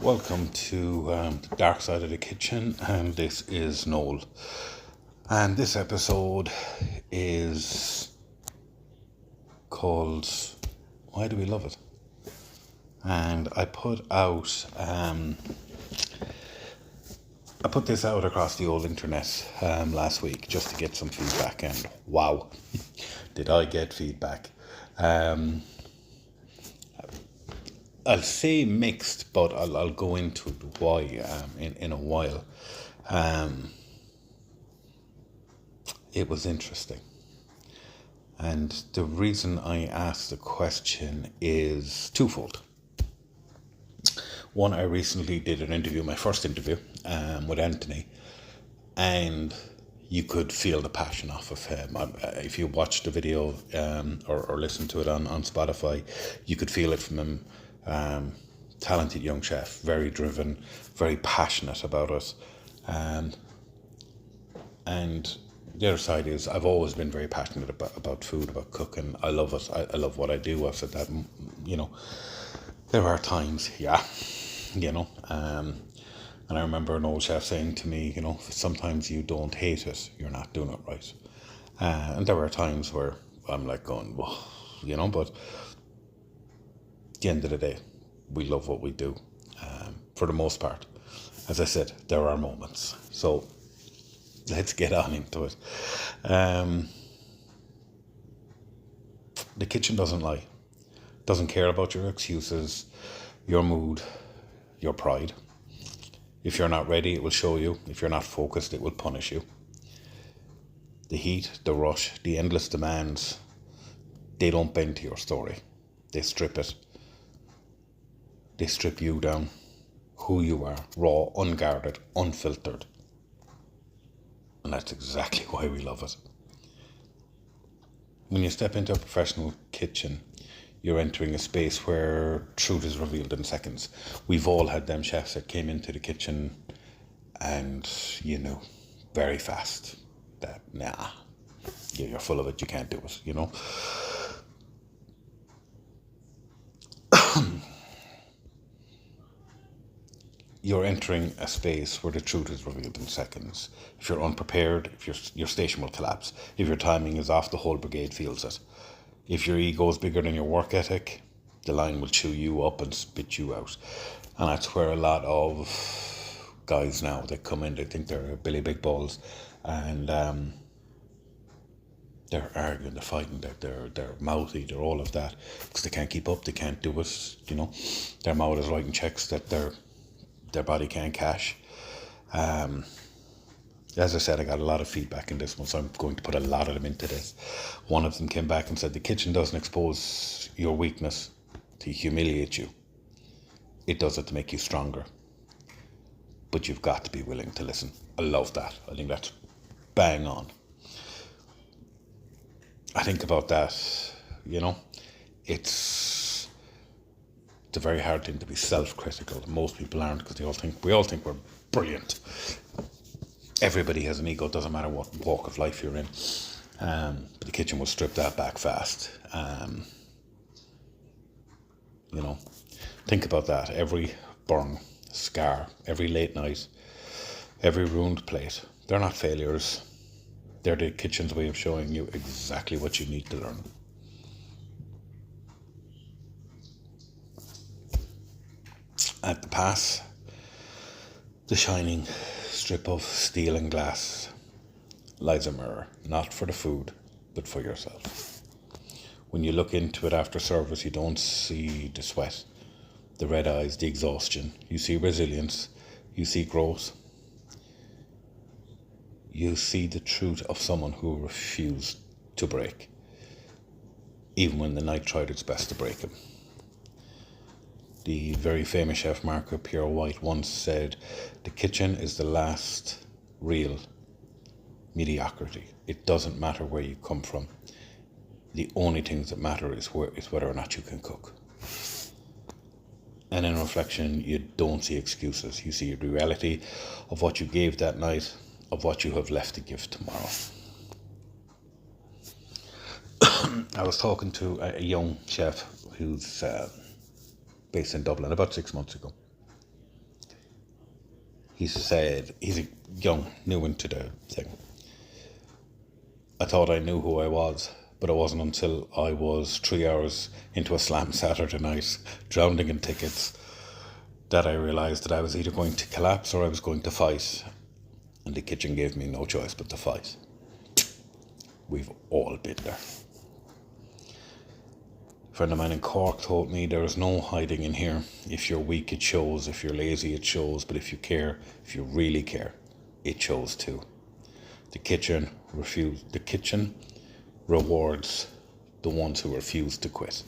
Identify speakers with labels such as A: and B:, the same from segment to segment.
A: Welcome to the Dark Side of the Kitchen, and this is Noel. And this episode is called Why Do We Love It? And I put this out across the old internet last week just to get some feedback, and wow, did I get feedback. I'll say mixed, but I'll go into why in a while. It was interesting. And the reason I asked the question is twofold. One, I recently did an interview, my first interview, with Anthony, and you could feel the passion off of him. If you watch the video or listen to it on Spotify, you could feel it from him. Talented young chef, very driven, very passionate about it. And the other side is I've always been very passionate about food, about cooking. I love it. I love what I do. I've said that, there are times, and I remember an old chef saying to me, sometimes you don't hate it, you're not doing it right. And there were times where I'm like going, whoa, but at the end of the day, we love what we do, for the most part. As I said, there are moments. So let's get on into it. The kitchen doesn't lie. Doesn't care about your excuses, your mood, your pride. If you're not ready, it will show you. If you're not focused, it will punish you. The heat, the rush, the endless demands, they don't bend to your story. They strip it. They strip you down, who you are, raw, unguarded, unfiltered. And that's exactly why we love it. When you step into a professional kitchen, you're entering a space where truth is revealed in seconds. We've all had them chefs that came into the kitchen and, very fast that, you're full of it, you can't do it, You're entering a space where the truth is revealed in seconds. If you're unprepared, if your station will collapse. If your timing is off, the whole brigade feels it. If your ego is bigger than your work ethic, the line will chew you up and spit you out. And that's where a lot of guys now, they come in, they think they're Billy Big Balls, and they're arguing, they're fighting, they're mouthy, they're all of that, because they can't keep up, they can't do it, Their mouth is writing checks that their body can't cash. As I said, I got a lot of feedback in this one, so I'm going to put a lot of them into this. One of them came back and said, the kitchen doesn't expose your weakness to humiliate you. It does it to make you stronger. But you've got to be willing to listen. I love that. I think that's bang on. I think about that, it's a very hard thing to be self-critical. Most people aren't, because we all think we're brilliant. Everybody has an ego, doesn't matter what walk of life you're in. But the kitchen will strip that back fast. Think about that. Every burn, scar, every late night, every ruined plate, they're not failures. They're the kitchen's way of showing you exactly what you need to learn. At the pass, the shining strip of steel and glass lies a mirror, not for the food, but for yourself. When you look into it after service, you don't see the sweat, the red eyes, the exhaustion. You see resilience, you see growth. You see the truth of someone who refused to break, even when the night tried its best to break him. The very famous chef Marco Pierre White once said, the kitchen is the last real mediocrity. It doesn't matter where you come from. The only things that matter is whether or not you can cook. And in reflection, you don't see excuses. You see the reality of what you gave that night, of what you have left to give tomorrow. I was talking to a young chef who's based in Dublin about 6 months ago. He said, he's a young, new into the thing. I thought I knew who I was, but it wasn't until I was 3 hours into a slam Saturday night, drowning in tickets, that I realised that I was either going to collapse or I was going to fight. And the kitchen gave me no choice but to fight. We've all been there. A friend of mine in Cork told me there is no hiding in here. If you're weak, it shows. If you're lazy, it shows. But if you care, if you really care, it shows too. The kitchen rewards the ones who refuse to quit.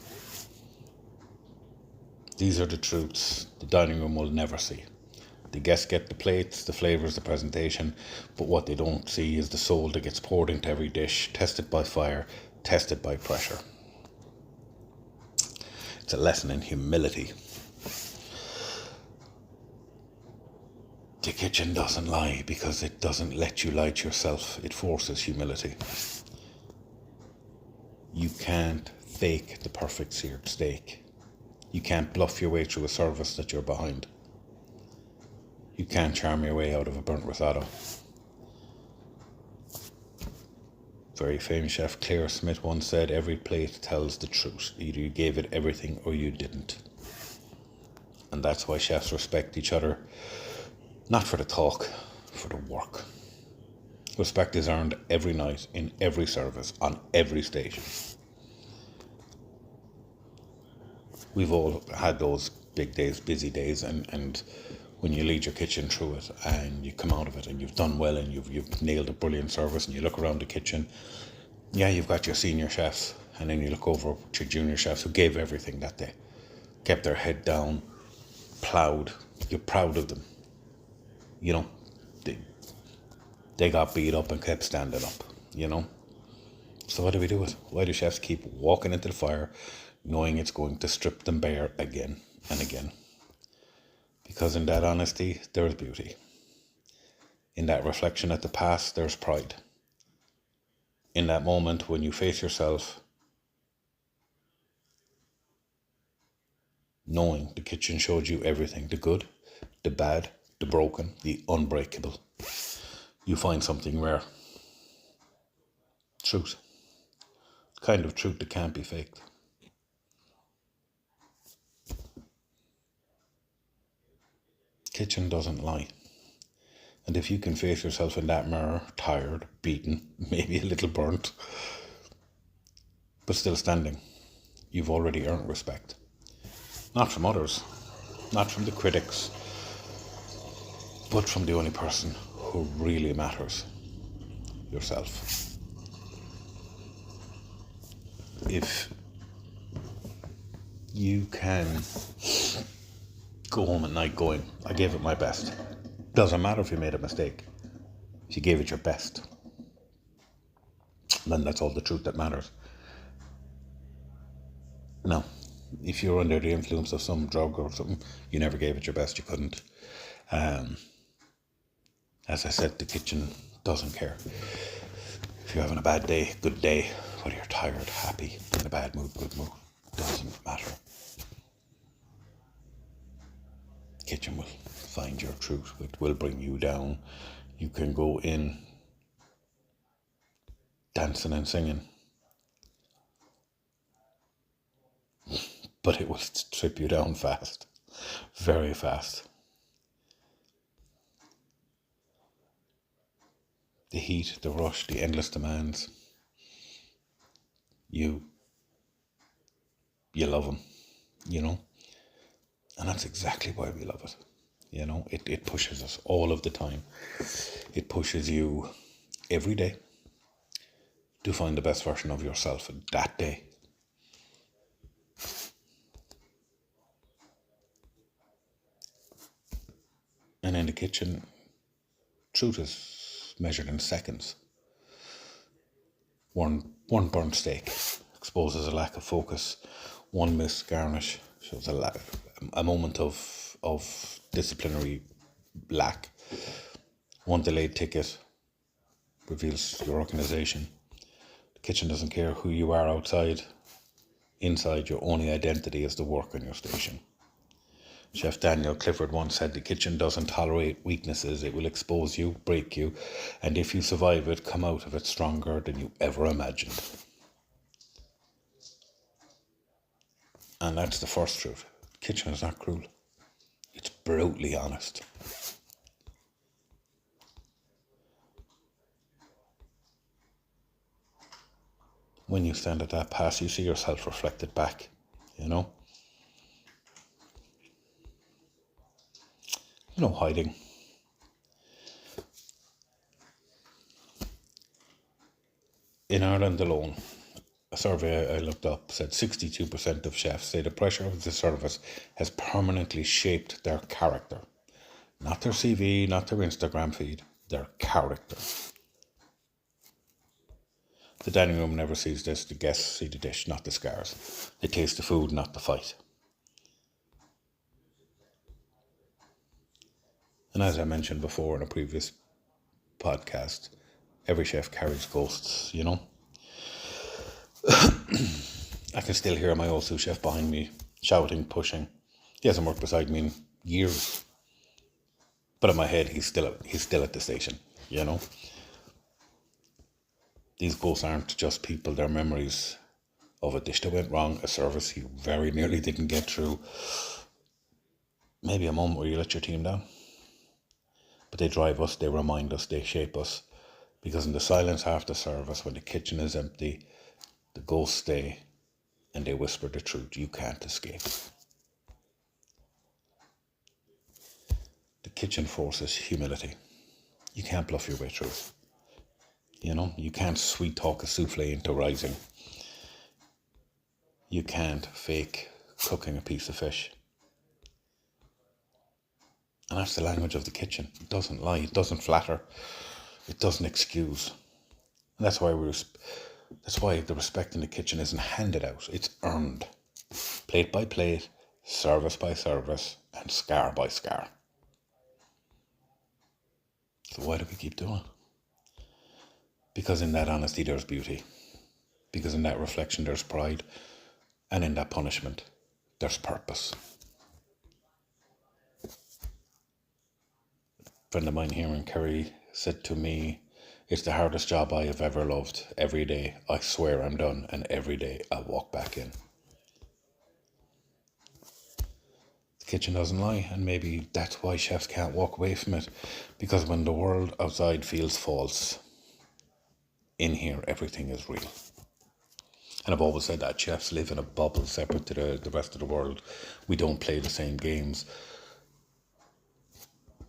A: These are the truths the dining room will never see. The guests get the plates, the flavours, the presentation, but what they don't see is the soul that gets poured into every dish, tested by fire, tested by pressure. It's a lesson in humility. The kitchen doesn't lie because it doesn't let you lie to yourself. It forces humility. You can't fake the perfect seared steak. You can't bluff your way through a service that you're behind. You can't charm your way out of a burnt risotto. Very famous chef Claire Smith once said, every plate tells the truth. Either you gave it everything or you didn't. And that's why chefs respect each other, not for the talk, for the work. Respect is earned every night, in every service, on every station. We've all had those big days, busy days, and when you lead your kitchen through it and you come out of it and you've done well and you've nailed a brilliant service and you look around the kitchen, yeah, you've got your senior chefs, and then you look over to your junior chefs who gave everything that day, kept their head down, ploughed. You're proud of them. You know, they got beat up and kept standing up, you know. So what do we do with it? Why do chefs keep walking into the fire knowing it's going to strip them bare again and again? Because in that honesty, there's beauty. In that reflection at the past, there's pride. In that moment when you face yourself, knowing the kitchen showed you everything, the good, the bad, the broken, the unbreakable, you find something rare. Truth. The kind of truth that can't be faked. Kitchen doesn't lie. And if you can face yourself in that mirror, tired, beaten, maybe a little burnt, but still standing, you've already earned respect. Not from others, not from the critics, but from the only person who really matters, yourself. If you can go home at night going, I gave it my best. Doesn't matter if you made a mistake. If you gave it your best, then that's all the truth that matters. Now, if you're under the influence of some drug or something, you never gave it your best, you couldn't. As I said, the kitchen doesn't care. If you're having a bad day, good day, whether you're tired, happy, in a bad mood, good mood, doesn't matter. Kitchen will find your truth. It will bring you down. You can go in dancing and singing, but it will strip you down fast, very fast. The heat, the rush, the endless demands. You love them, you know. And that's exactly why we love it. You know, it pushes us all of the time. It pushes you every day to find the best version of yourself that day. And in the kitchen, truth is measured in seconds. One burnt steak exposes a lack of focus. One missed garnish shows a moment of disciplinary lack. One delayed ticket reveals your organisation. The kitchen doesn't care who you are outside. Inside, your only identity is the work on your station. Chef Daniel Clifford once said the kitchen doesn't tolerate weaknesses. It will expose you, break you, and if you survive it, come out of it stronger than you ever imagined. And that's the first truth. The kitchen is not cruel. It's brutally honest. When you stand at that pass, you see yourself reflected back, you know? No hiding. In Ireland alone, a survey I looked up said 62% of chefs say the pressure of the service has permanently shaped their character. Not their CV, not their Instagram feed, their character. The dining room never sees this. The guests see the dish, not the scars. They taste the food, not the fight. And as I mentioned before in a previous podcast, every chef carries ghosts, you know. I can still hear my old sous chef behind me shouting, pushing. He hasn't worked beside me in years. But in my head, he's still at the station, you know. These ghosts aren't just people, they're memories of a dish that went wrong, a service you very nearly didn't get through, maybe a moment where you let your team down. But they drive us, they remind us, they shape us. Because in the silence after service, when the kitchen is empty, the ghosts stay and they whisper the truth you can't escape. The kitchen forces humility. You can't bluff your way through it. You know, you can't sweet talk a souffle into rising. You can't fake cooking a piece of fish. And that's the language of the kitchen. It doesn't lie, it doesn't flatter, it doesn't excuse. And that's why the respect in the kitchen isn't handed out, it's earned. Plate by plate, service by service, and scar by scar. So why do we keep doing it? Because in that honesty there's beauty. Because in that reflection there's pride. And in that punishment there's purpose. A friend of mine here in Kerry said to me, "It's the hardest job I have ever loved. Every day I swear I'm done, and every day I walk back in." The kitchen doesn't lie, and maybe that's why chefs can't walk away from it. Because when the world outside feels false, in here everything is real. And I've always said that chefs live in a bubble separate to the rest of the world. We don't play the same games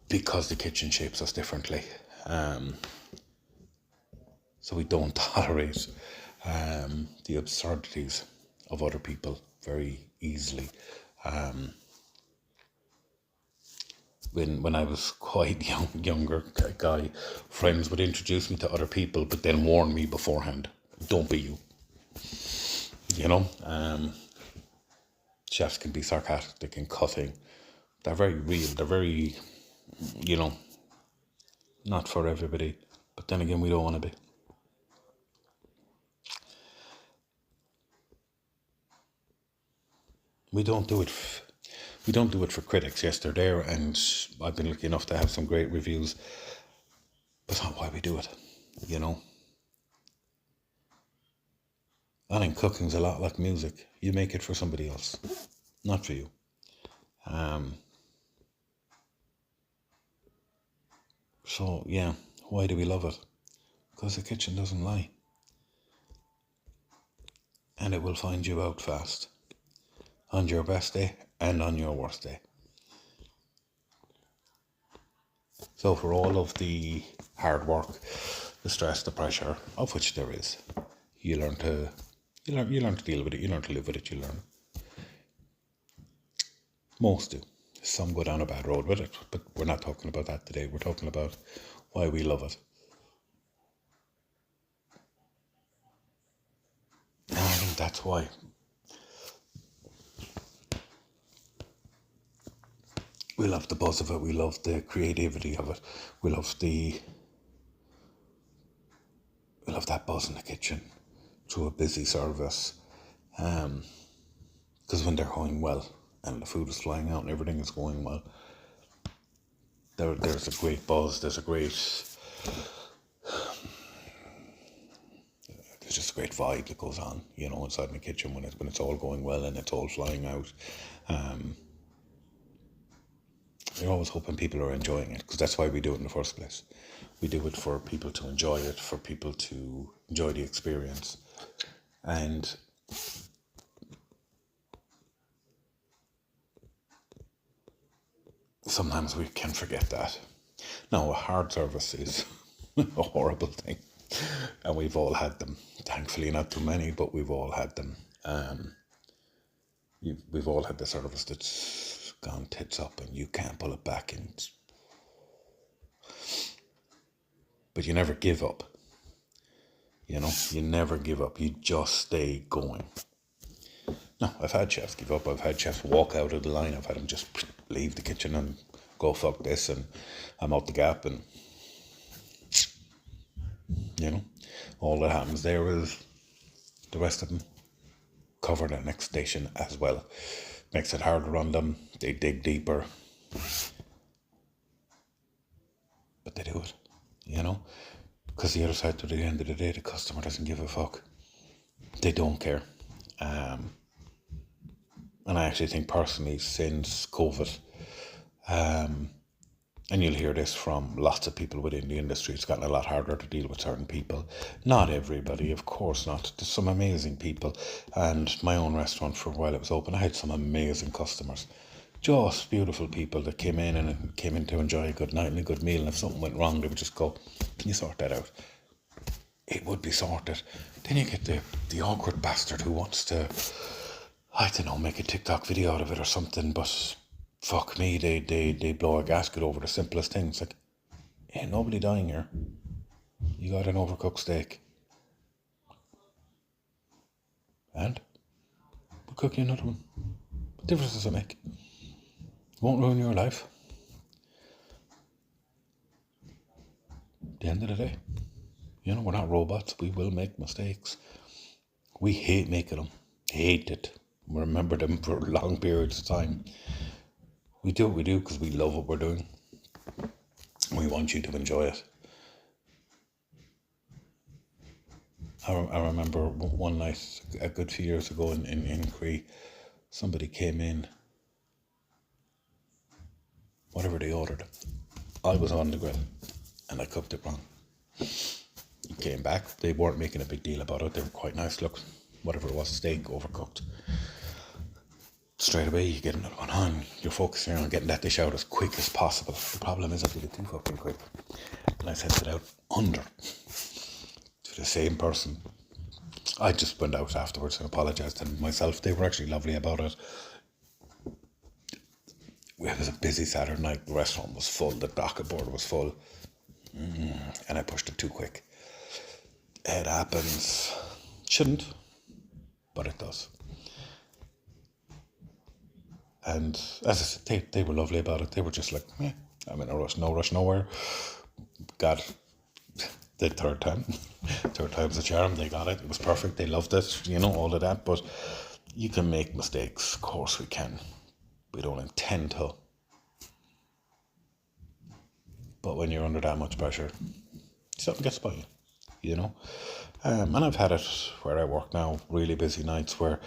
A: because the kitchen shapes us differently. So we don't tolerate the absurdities of other people very easily. When I was quite younger guy, friends would introduce me to other people, but then warn me beforehand, don't be you. You know, chefs can be sarcastic and cutting. They're very real. They're very, you know, not for everybody. But then again, we don't want to be. We don't do it for critics. Yes, they're there, and I've been lucky enough to have some great reviews. But that's not why we do it, you know. I think cooking's a lot like music. You make it for somebody else, not for you. So yeah, why do we love it? Because the kitchen doesn't lie. And it will find you out fast. On your best day and on your worst day. So for all of the hard work, the stress, the pressure, of which there is, you learn to deal with it, you learn to live with it, you learn. Most do. Some go down a bad road with it, but we're not talking about that today. We're talking about why we love it. And I think that's why. We love the buzz of it, we love the creativity of it, we love that buzz in the kitchen through a busy service. Because when they're going well and the food is flying out and everything is going well, there's a great buzz, there's just a great vibe that goes on, inside my kitchen when it's all going well and it's all flying out. You're always hoping people are enjoying it, because that's why we do it in the first place. We do it for people to enjoy it, for people to enjoy the experience. And sometimes we can forget that. Now, a hard service is a horrible thing, and we've all had them. Thankfully, not too many, but we've all had them. We've all had the service that's gone tits up, and you can't pull it back. But you never give up. You never give up. You just stay going. No, I've had chefs give up. I've had chefs walk out of the line. I've had them just leave the kitchen and go, fuck this, and I'm out the gap. And, all that happens there is the rest of them cover the next station as well. Makes it harder on them. They dig deeper. But they do it, because the other side, to the end of the day, the customer doesn't give a fuck. They don't care. And I actually think personally, since COVID, and you'll hear this from lots of people within the industry, it's gotten a lot harder to deal with certain people. Not everybody, of course not. There's some amazing people. And my own restaurant, for a while it was open, I had some amazing customers. Just beautiful people that came in to enjoy a good night and a good meal. And if something went wrong, they would just go, can you sort that out? It would be sorted. Then you get the awkward bastard who wants to, I don't know, make a TikTok video out of it or something, but fuck me, they blow a gasket over the simplest things. Like, ain't nobody dying here. You got an overcooked steak. And we'll cook you another one. What difference does it make? It won't ruin your life. At the end of the day, we're not robots. We will make mistakes. We hate making them. Hate it. We remember them for long periods of time. We do what we do because we love what we're doing. We want you to enjoy it. I remember one night, a good few years ago in Cree, somebody came in, whatever they ordered, I was on the grill and I cooked it wrong. He came back, they weren't making a big deal about it, they were quite nice. Look, whatever it was, steak overcooked. Straight away you get another one on. You're focusing on getting that dish out as quick as possible. The problem is, if you get too fucking quick, and I sent it out under to the same person, I just went out afterwards and apologised to them myself. They were actually lovely about it. It was a busy Saturday night. The restaurant was full. The docket board was full. And I pushed it too quick. It happens. Shouldn't, but it does. And as I said, they were lovely about it. They were just like, I'm in a rush, no rush nowhere. Got the third time. Third time's a charm. They got it. It was perfect. They loved it, all of that. But you can make mistakes. Of course we can. We don't intend to. But when you're under that much pressure, something gets by you, And I've had it where I work now, really busy nights where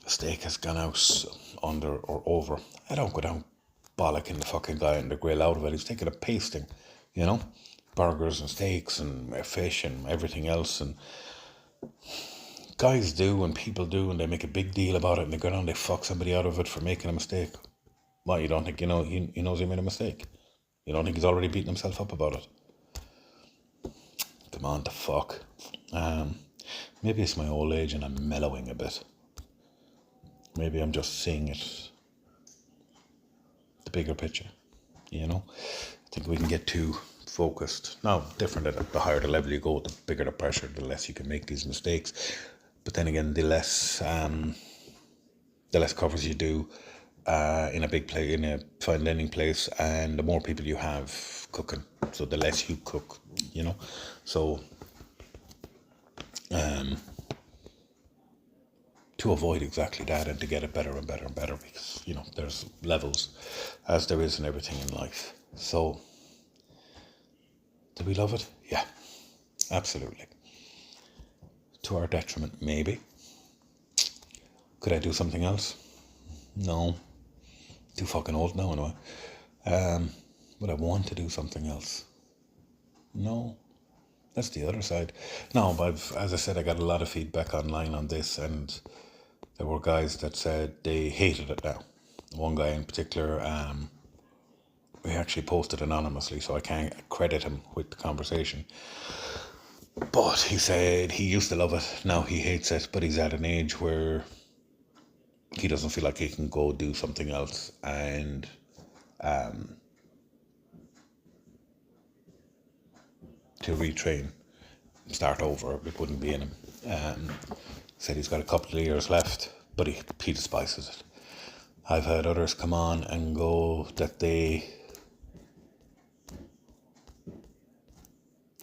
A: a steak has gone out under or over. I don't go down bollocking the fucking guy on the grill out of it. He's taking a pasting, burgers and steaks and fish and everything else. And guys do and people do, and they make a big deal about it, and they go down, they fuck somebody out of it for making a mistake. Why, you don't think he knows he made a mistake? You don't think he's already beaten himself up about it? Come on, the fuck. Maybe it's my old age and I'm mellowing a bit. Maybe I'm just seeing it, the bigger picture, I think we can get too focused. Now, different at the higher the level you go, the bigger the pressure, the less you can make these mistakes. But then again, the less covers you do in a big place, in a fine dining place, and the more people you have cooking, so the less you cook, So to avoid exactly that and to get it better and better and better, because, there's levels, as there is in everything in life. So, do we love it? Yeah, absolutely. To our detriment, maybe. Could I do something else? No. Too fucking old now, anyway. Would I want to do something else? No. That's the other side. No, but as I said, I got a lot of feedback online on this, and there were guys that said they hated it now. One guy in particular, he actually posted anonymously, so I can't credit him with the conversation. But he said he used to love it, now he hates it, but he's at an age where he doesn't feel like he can go do something else, and to retrain, start over, it wouldn't be in him. Said he's got a couple of years left, but he despises it. I've had others come on and go that they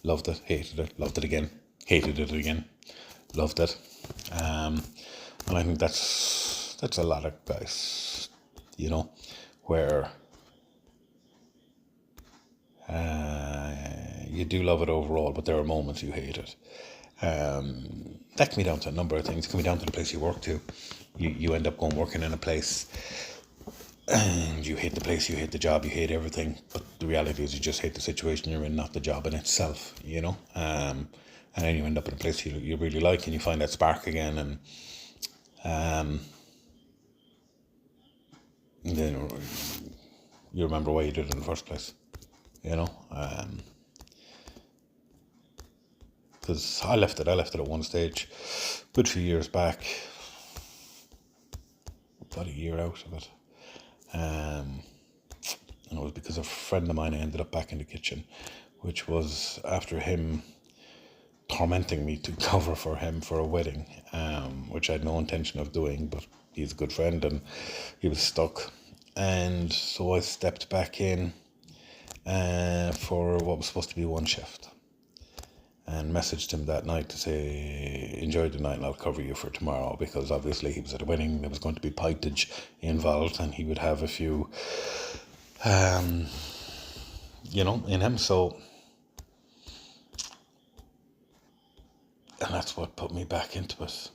A: loved it, hated it, loved it again, hated it again, loved it. And I think that's a lot of guys, where you do love it overall, but there are moments you hate it. That can be down to a number of things. It can be down to the place you work to. You end up working in a place and you hate the place, you hate the job, you hate everything. But the reality is you just hate the situation you're in, not the job in itself, And then you end up in a place you really like, and you find that spark again, and then you remember why you did it in the first place, because I left it at one stage, a good few years back, about a year out of it, and it was because a friend of mine ended up back in the kitchen, which was after him tormenting me to cover for him for a wedding, which I had no intention of doing, but he's a good friend and he was stuck, and so I stepped back in for what was supposed to be one shift, and messaged him that night to say, enjoy the night and I'll cover you for tomorrow, because obviously he was at a wedding, there was going to be pipeage involved, and he would have a few, in him, so, and that's what put me back into it,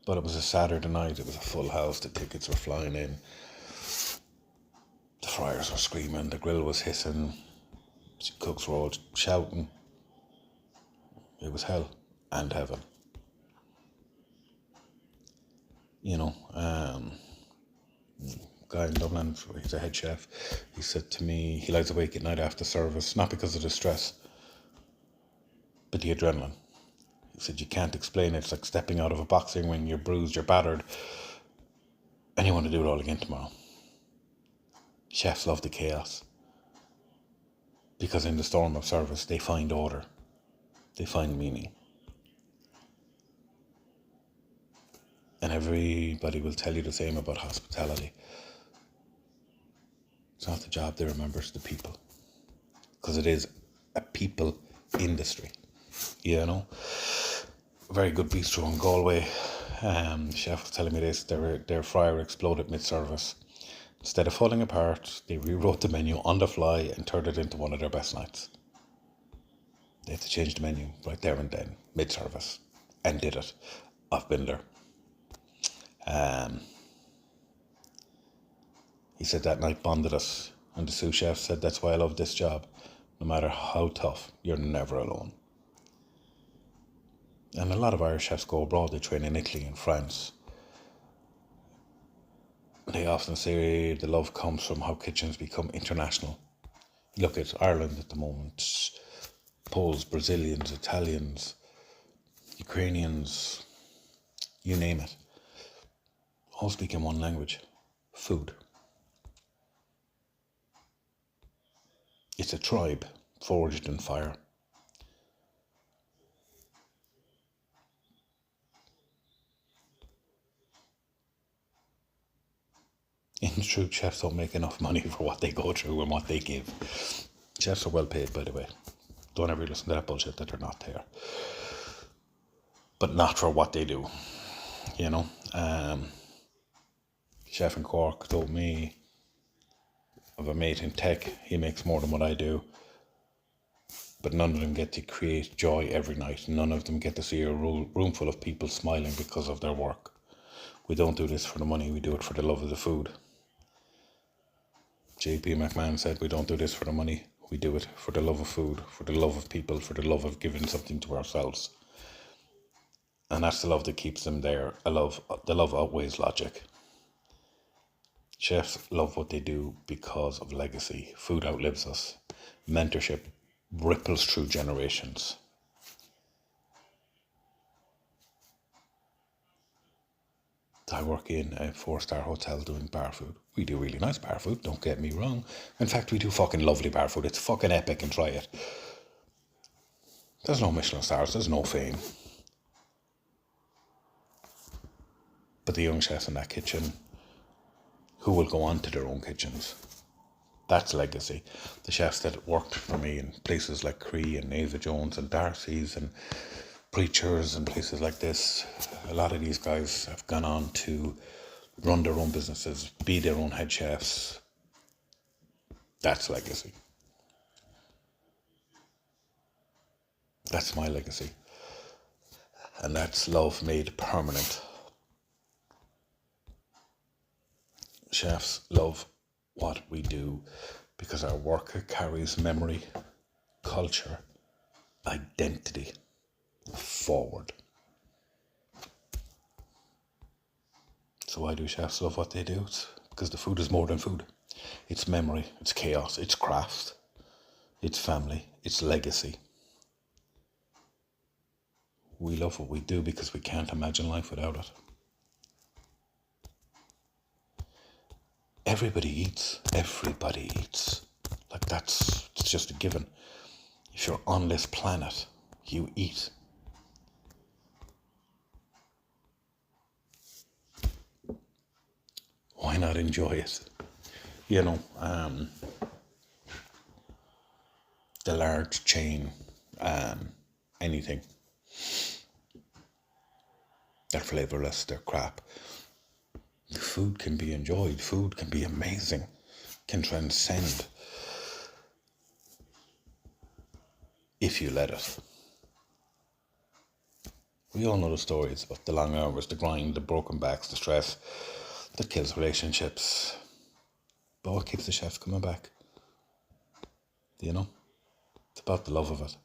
A: but it was a Saturday night, it was a full house, the tickets were flying in, the fryers were screaming, the grill was hissing, cooks were all shouting. It was hell and heaven. Guy in Dublin, he's a head chef. He said to me, he lies awake at night after service, not because of the stress, but the adrenaline. He said, you can't explain it. It's like stepping out of a boxing ring, you're bruised, you're battered, and you want to do it all again tomorrow. Chefs love the chaos, because in the storm of service, they find order. They find meaning. And everybody will tell you the same about hospitality. It's not the job they remember, it's the people. Because it is a people industry, A very good bistro in Galway. The chef was telling me this, their fryer exploded mid-service. Instead of falling apart, they rewrote the menu on the fly and turned it into one of their best nights. They had to change the menu right there and then, mid-service, and did it. I've been there. He said that night bonded us, and the sous chef said, that's why I love this job. No matter how tough, you're never alone. And a lot of Irish chefs go abroad, they train in Italy and France. They often say the love comes from how kitchens become international. Look at Ireland at the moment. Poles, Brazilians, Italians, Ukrainians, you name it. All speak in one language, food. It's a tribe forged in fire. In truth, chefs don't make enough money for what they go through and what they give. Chefs are well paid, by the way. Don't ever listen to that bullshit that they're not there. But not for what they do. you know. Chef in Cork told me of a mate in tech. He makes more than what I do, but none of them get to create joy every night. None of them get to see a room full of people smiling because of their work. We don't do this for the money, we do it for the love of the food. JP McMahon said we don't do this for the money, we do it for the love of food, for the love of people, for the love of giving something to ourselves. And that's the love that keeps them there. The love outweighs logic. Chefs love what they do because of legacy. Food outlives us. Mentorship ripples through generations. I work in a 4-star hotel doing bar food. We do really nice bar food, don't get me wrong. In fact, we do fucking lovely bar food. It's fucking epic, and try it. There's no Michelin stars, there's no fame. But the young chefs in that kitchen, who will go on to their own kitchens, that's legacy. The chefs that worked for me in places like Cree and Ava Jones and Darcy's and Preachers and places like this, a lot of these guys have gone on to run their own businesses, be their own head chefs. That's legacy. That's my legacy. And that's love made permanent. Chefs love what we do because our work carries memory, culture, identity forward. So why do chefs love what they do? It's because the food is more than food. It's memory, it's chaos, it's craft, it's family, it's legacy. We love what we do because we can't imagine life without it. Everybody eats. Like it's just a given. If you're on this planet, you eat. Why not enjoy it? You know, the large chain, anything. They're flavourless, they're crap. The food can be enjoyed, food can be amazing, can transcend if you let it. We all know the stories of the long hours, the grind, the broken backs, the stress that kills relationships. But what keeps the chefs coming back? You know? It's about the love of it.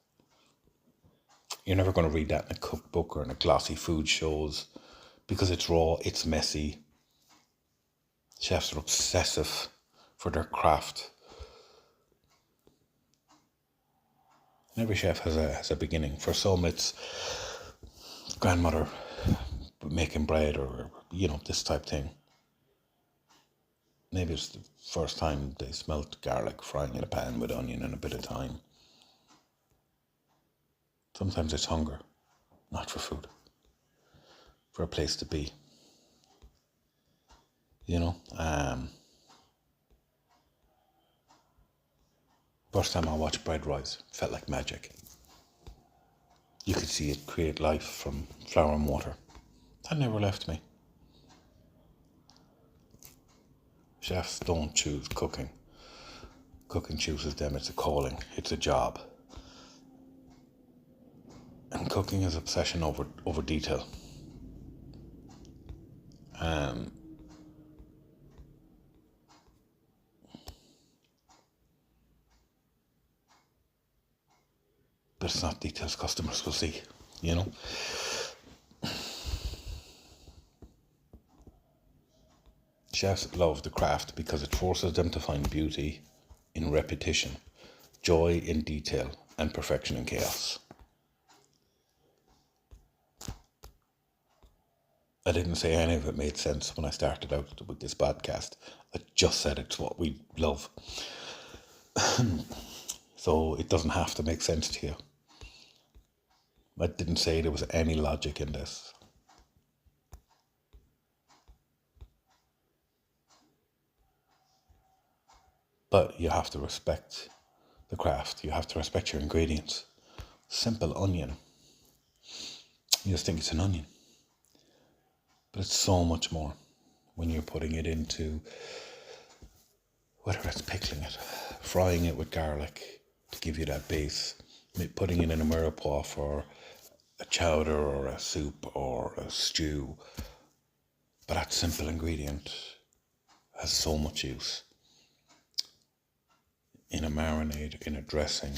A: You're never going to read that in a cookbook or in a glossy food shows because it's raw, it's messy. Chefs are obsessive for their craft. And every chef has a beginning. For some, it's grandmother making bread or, this type thing. Maybe it's the first time they smelt garlic frying in a pan with onion and a bit of thyme. Sometimes it's hunger, not for food, for a place to be. First time I watched bread rise, felt like magic. You could see it create life from flour and water. That never left me. Chefs don't choose cooking. Cooking chooses them. It's a calling. It's a job. And cooking is obsession over detail. But it's not details customers will see, Chefs love the craft because it forces them to find beauty in repetition, joy in detail, and perfection in chaos. I didn't say any of it made sense when I started out with this podcast. I just said it's what we love. So it doesn't have to make sense to you. I didn't say there was any logic in this. But you have to respect the craft. You have to respect your ingredients. Simple onion. You just think it's an onion. But it's so much more when you're putting it into, whether it's pickling it, frying it with garlic to give you that base, putting it in a mirepoix for a chowder or a soup or a stew. But that simple ingredient has so much use. In a marinade, in a dressing.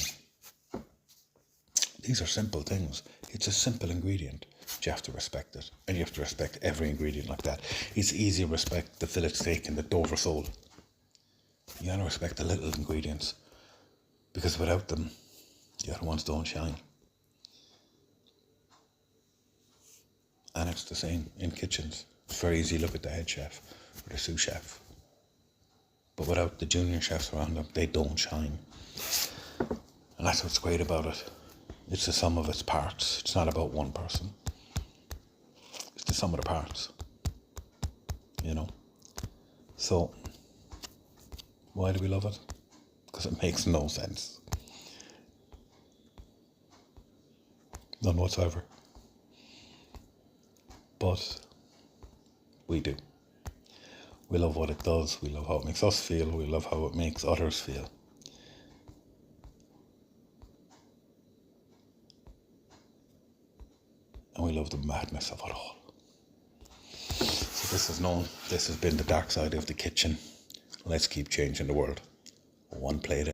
A: These are simple things. It's a simple ingredient. But you have to respect it. And you have to respect every ingredient like that. It's easy to respect the fillet steak and the Dover sole. You gotta respect the little ingredients. Because without them, the other ones don't shine. And it's the same in kitchens. It's very easy to look at the head chef or the sous chef. But without the junior chefs around them, they don't shine. And that's what's great about it. It's the sum of its parts. It's not about one person. It's the sum of the parts. You know? So, why do we love it? Because it makes no sense. None whatsoever. But we do. We love what it does. We love how it makes us feel. We love how it makes others feel. And we love the madness of it all. So this has been the dark side of the kitchen. Let's keep changing the world. One plate